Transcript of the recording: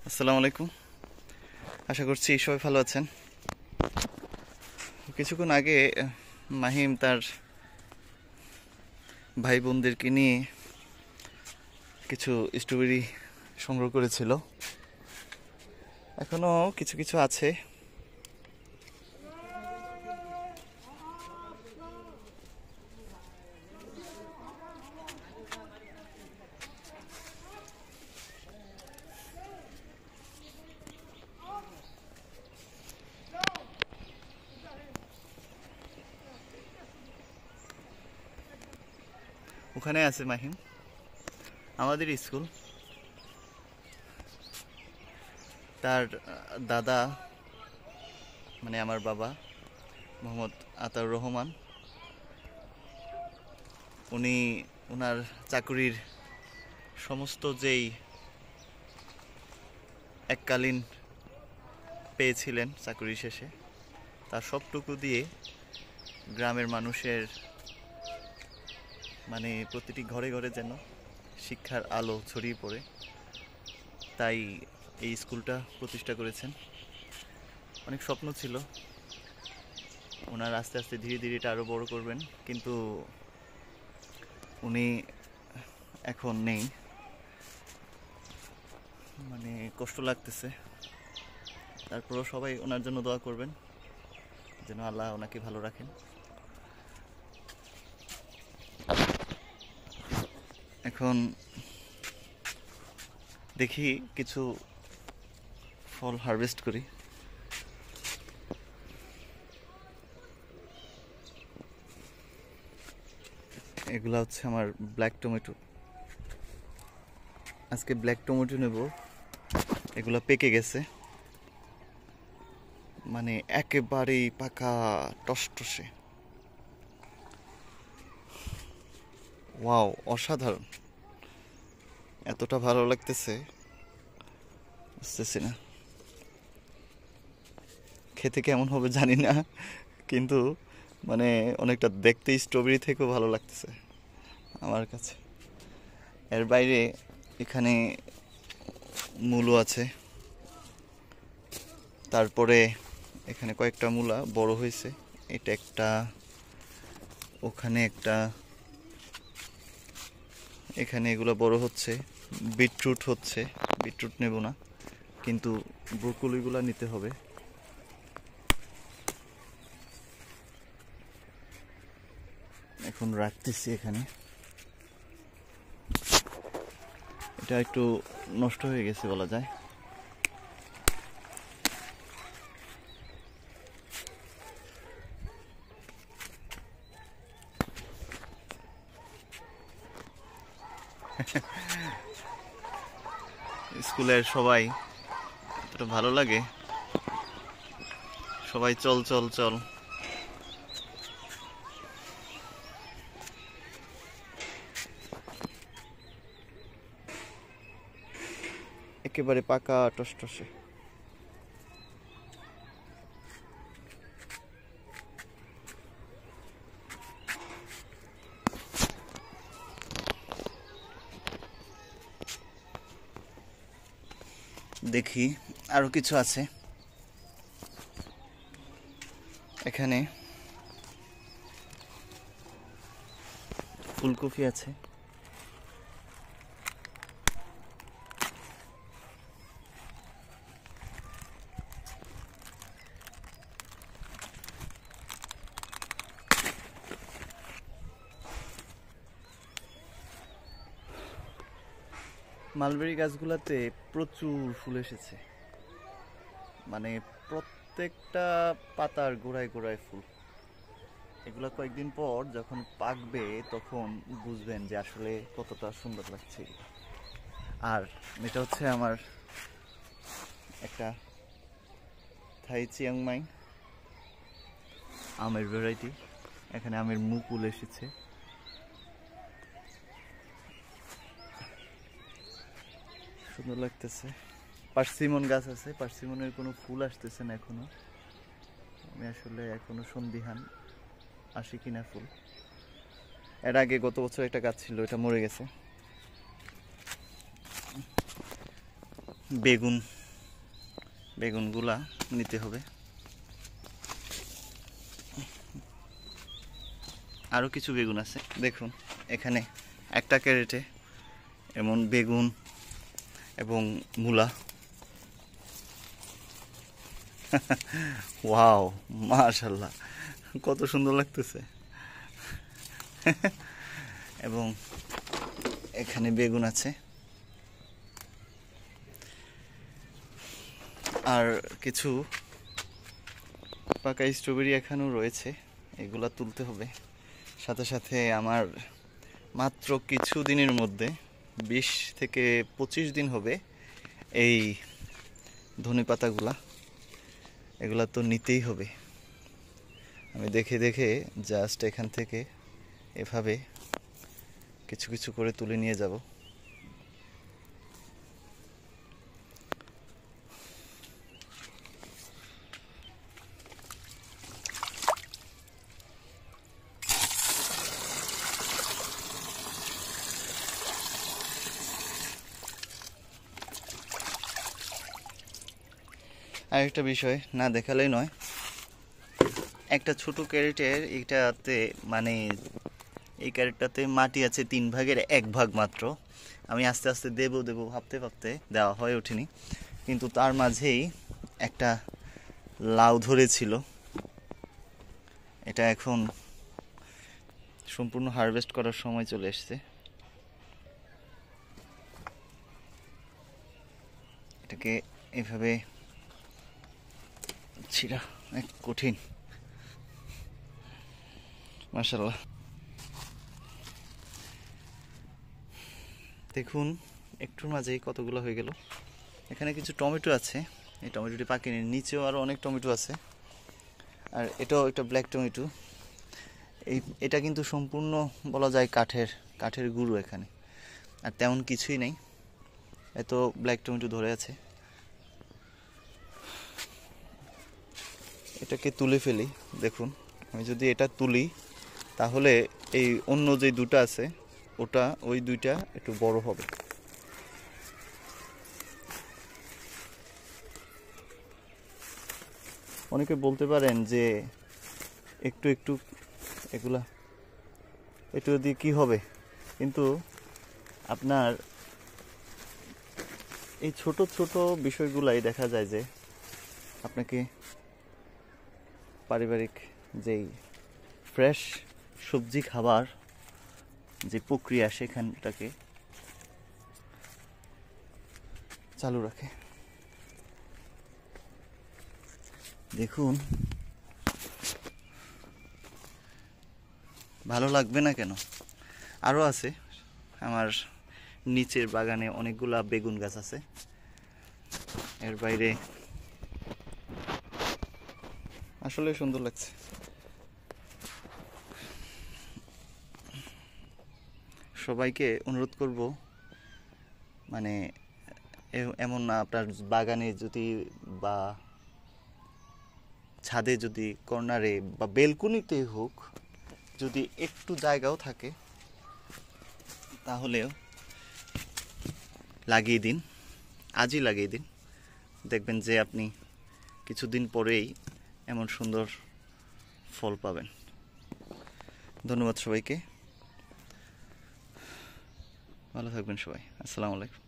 আসসালামু আলাইকুম। আশা করছি সবাই ভালো আছেন। কিছুক্ষণ আগে মাহিম তার ভাই বোনদেরকে নিয়ে কিছু স্ট্রবেরি সংগ্রহ করেছিল। এখনো কিছু কিছু আছে। ওখানে আছে মাহিম, আমাদের স্কুল। তার দাদা মানে আমার বাবা মোহাম্মদ আতাউর রহমান, উনি ওনার চাকুরির সমস্ত যেই এককালীন পেয়েছিলেন চাকুরি শেষে, তার সবটুকু দিয়ে গ্রামের মানুষের মানে প্রতিটি ঘরে ঘরে যেন শিক্ষার আলো ছড়িয়ে পড়ে, তাই এই স্কুলটা প্রতিষ্ঠা করেছেন। অনেক স্বপ্ন ছিল ওনার, আস্তে আস্তে ধীরে ধীরে এটা আরও বড় করবেন, কিন্তু উনি এখন নেই। মানে কষ্ট লাগতেছে, তারপরও সবাই ওনার জন্য দোয়া করবেন যেন আল্লাহ ওনাকে ভালো রাখেন। এখন দেখি কিছু ফল হারভেস্ট করি। এগুলা হচ্ছে আমার ব্ল্যাক টমেটো। আজকে ব্ল্যাক টমেটো নেব। এগুলা পেকে গেছে, মানে একেবারেই পাকা টসটসে। ওয়াও, অসাধারণ! এতটা ভালো লাগতেছে বুঝতেছি না খেতে কেমন হবে জানি না, কিন্তু মানে অনেকটা দেখতে স্ট্রবেরি থেকেও ভালো লাগতেছে আমার কাছে। এর বাইরে এখানে মূলো আছে, তারপরে এখানে কয়েকটা মূলা বড় হয়েছে। এটা একটা, ওখানে একটা, এখানে এগুলো বড় হচ্ছে। বিটরুট হচ্ছে, বিটরুট নেব না, কিন্তু ব্রোকলিগুলো নিতে হবে। এখন রাখতেছি এখানে। এটা একটু নষ্ট হয়ে গেছে বলা যায়। স্কুলের সবাই এতটা ভালো লাগে, সবাই চল চল চল। একেবারে পাকা টসটসে। দেখি আরো কিছু আছে এখানে। ফুলকপি আছে, মালবেরি গাছগুলাতে প্রচুর ফুল এসেছে, মানে প্রত্যেকটা পাতার গোড়ায় গোড়ায় ফুল। এগুলো কয়েকদিন পর যখন পাকবে তখন বুঝবেন যে আসলে কতটা সুন্দর লাগছে। আর এটা হচ্ছে আমার একটা থাই চিয়াংমাই আমের ভ্যারাইটি। এখানে আমের মুকুল এসেছে, সুন্দর লাগতেছে। পার্সিমন গাছ আছে, পার্সিমনের কোনো ফুল আসতেছে না এখনো। আমি আসলে এখনো সন্দিহান আসে কিনা ফুল। এর আগে গত বছর একটা গাছ ছিল, এটা মরে গেছে। বেগুন বেগুনগুলা নিতে হবে। আরও কিছু বেগুন আছে, দেখুন এখানে একটা ক্যারেটে এমন বেগুন এবং মূলা। ওয়াও, মাশাআল্লাহ, কত সুন্দর লাগতেছে। এবং এখানে বেগুন আছে, আর কিছু পাকা স্ট্রবেরি এখানেও রয়েছে, এগুলা তুলতে হবে। সাথে সাথে আমার মাত্র কিছু দিনের মধ্যে 20 থেকে 25 দিন হবে এই ধনেপাতাগুলা, এগুলা তো নিতেই হবে। আমি দেখে দেখে জাস্ট এখান থেকে এভাবে কিছু কিছু করে তুলে নিয়ে যাব। আর একটা বিষয় না দেখালেই নয়, একটা ছোট ক্যারেটের এইটাতে মানে এই ক্যারেটটাতে মাটি আছে 3 ভাগের 1 ভাগ মাত্র। আমি আস্তে আস্তে দেবো দেবো ভাবতে ভাবতে দেওয়া হয়ে ওঠেনি, কিন্তু তার মাঝেই একটা লাউ ধরেছিল। এটা এখন সম্পূর্ণ হারভেস্ট করার সময় চলে এসেছে। এটাকে এভাবে ছিঁড়া অনেক কঠিন, মাশাআল্লাহ। দেখুন একটুর মাঝেই কতগুলো হয়ে গেল। এখানে কিছু টমেটো আছে, এই টমেটোটি পাকেনি, নিচেও আরও অনেক টমেটো আছে। আর এটাও একটা ব্ল্যাক টমেটো। এটা কিন্তু সম্পূর্ণ বলা যায় কাঠের গুঁড়ো এখানে, আর তেমন কিছুই নেই। এত ব্ল্যাক টমেটো ধরে আছে। এটাকে তুলে ফেলি। দেখুন আমি যদি এটা তুলি তাহলে এই অন্য যে দুটো আছে ওই দুইটা একটু বড় হবে। অনেকে বলতে পারেন যে একটু একটু এগুলা একটু দিয়ে কি হবে, কিন্তু আপনার এই ছোট ছোট বিষয়গুলাই দেখা যায় যে আপনাকে পারিবারিক যেই ফ্রেশ সবজি খাবার যে প্রক্রিয়া সেখানটাকে চালু রাখে। দেখুন ভালো লাগবে না কেন, আরও আছে। আমার নিচের বাগানে অনেকগুলা বেগুন গাছ আছে। এর বাইরে আসলে সুন্দর লাগছে। সবাইকে অনুরোধ করব, মানে এমন না আপনার বাগানে যদি বা ছাদে যদি কর্নারে বা বেলকুনিতে হোক, যদি একটু জায়গাও থাকে তাহলেও লাগিয়ে দিন, আজই লাগিয়ে দিন। দেখবেন যে আপনি কিছুদিন পরেই এমন সুন্দর ফল পাবেন। ধন্যবাদ সবাইকে, ভালো থাকবেন সবাই। আসসালামু আলাইকুম।